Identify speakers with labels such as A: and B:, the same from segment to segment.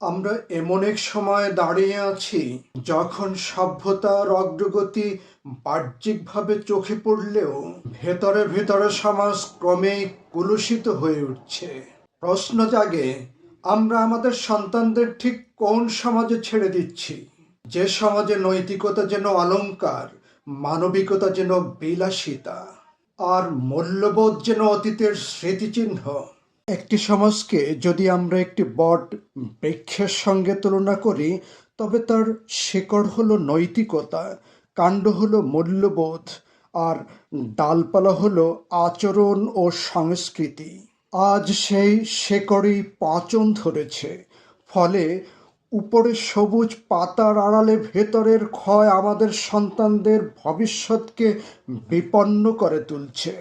A: আমরা এমন এক সময়ে দাঁড়িয়ে আছি যখন সভ্যতার অগ্রগতি বাহ্যিকভাবে চোখে পড়লেও ভেতরে ভেতরে সমাজ ক্রমেই কলুষিত হয়ে উঠছে। প্রশ্ন জাগে, আমরা আমাদের সন্তানদের ঠিক কোন সমাজে ছেড়ে দিচ্ছি? যে সমাজে নৈতিকতা যেন অলংকার, মানবিকতা যেন বিলাসিতা, আর মূল্যবোধ যেন অতীতের স্মৃতিচিহ্ন। একটি সমাজকে যদি আমরা একটি বট বৃক্ষের সঙ্গে তুলনা করি, তবে তার শিকড় হলো নৈতিকতা, কাণ্ড হলো মূল্যবোধ, আর ডালপালা হলো আচরণ ও সংস্কৃতি। আজ সেই শেকড়ই পাঁচন ধরেছে, ফলে উপরে সবুজ পাতার আড়ালে ভেতরের ক্ষয় আমাদের সন্তানদের ভবিষ্যৎকে বিপন্ন করে তুলছে।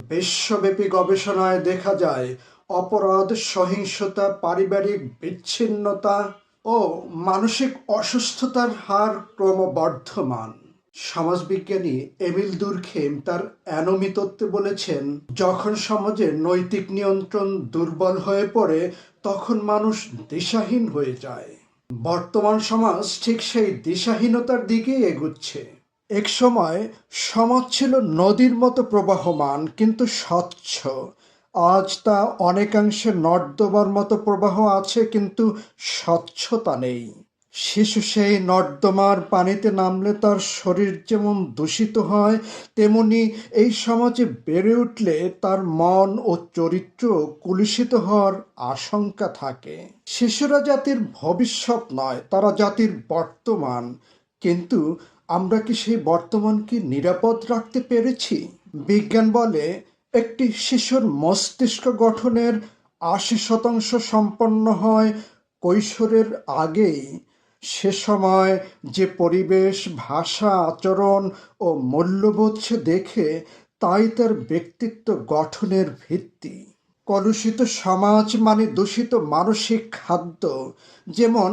A: বিশ্বব্যাপী গবেষণায় দেখা যায়, অপরাধ, সহিংসতা, পারিবারিক বিচ্ছিন্নতা ও মানসিক অসুস্থতার হার ক্রমবর্ধমান। সমাজবিজ্ঞানী এমিল দুর্খেম তার অ্যানোমি তত্ত্বে বলেছেন, যখন সমাজের নৈতিক নিয়ন্ত্রণ দুর্বল হয়ে পড়ে, তখন মানুষ দিশাহীন হয়ে যায়। বর্তমান সমাজ ঠিক সেই দিশাহীনতার দিকেই এগুচ্ছে। এক সময় সমাজ ছিল নদীর মতো প্রবাহমান কিন্তু স্বচ্ছ। আজ তা অনেকাংশে নর্দমার মতো প্রবাহ আছে কিন্তু স্বচ্ছতা নেই। শিশু সেই নর্দমার পানিতে নামলে তার শরীর যেমন দূষিত হয়, তেমনি এই সমাজে বেড়ে উঠলে তার মন ও চরিত্র কলুষিত হওয়ার আশঙ্কা থাকে। শিশুরা জাতির ভবিষ্যৎ নয়, তারা জাতির বর্তমান। কিন্তু আমরা কি সেই বর্তমানকে নিরাপদ রাখতে পেরেছি? বিজ্ঞান বলে, একটি শিশুর মস্তিষ্ক গঠনের ৮০% সম্পন্ন হয় কৈশোরের আগেই। সে সময় যে পরিবেশ, ভাষা, আচরণ ও মূল্যবোধ সে দেখে, তাই তার ব্যক্তিত্ব গঠনের ভিত্তি। কলুষিত সমাজ মানে দূষিত মানসিক খাদ্য। যেমন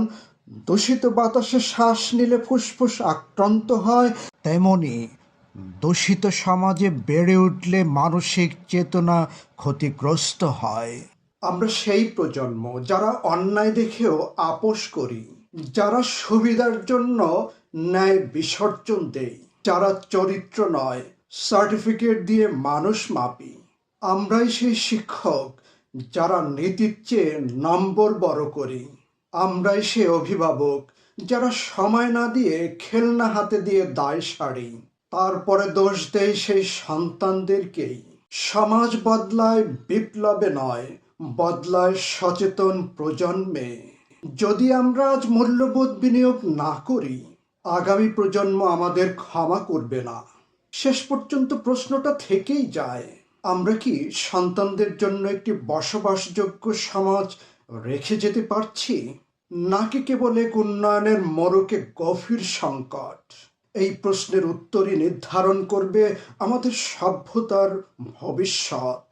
A: দূষিত বাতাসে শ্বাস নিলে ফুসফুস আক্রান্ত হয়, তেমনি দূষিত সমাজে বেড়ে উঠলে মানসিক চেতনা ক্ষতিগ্রস্ত হয়। আমরা সেই প্রজন্ম যারা অন্যায় দেখেও আপোস করি, যারা সুবিধার জন্য ন্যায় বিসর্জন দেই, যারা চরিত্র নয় সার্টিফিকেট দিয়ে মানুষ মাপি। আমরাই সেই শিক্ষক যারা নীতির চেয়ে নম্বর বড় করি। আমরাই সে অভিভাবক যারা সময় না দিয়ে খেলনা হাতে দিয়ে দায় সারি। তারপরে দোষ দেয় সেই সন্তানদেরকেই। সমাজ বদলায় বিপ্লবে নয়, বদলায় সচেতন প্রজন্মে। যদি আমরা আজ মূল্যবোধ বিনিয়োগ না করি, আগামী প্রজন্ম আমাদের ক্ষমা করবে না। শেষ পর্যন্ত প্রশ্নটা থেকেই যায়, আমরা কি সন্তানদের জন্য একটি বসবাসযোগ্য সমাজ রেখে যেতে পারছি, নাকি কেবল এক উন্নয়নের মোড়কে গভীর সংকট? এই প্রশ্নের উত্তরই নির্ধারণ করবে আমাদের সভ্যতার ভবিষ্যৎ।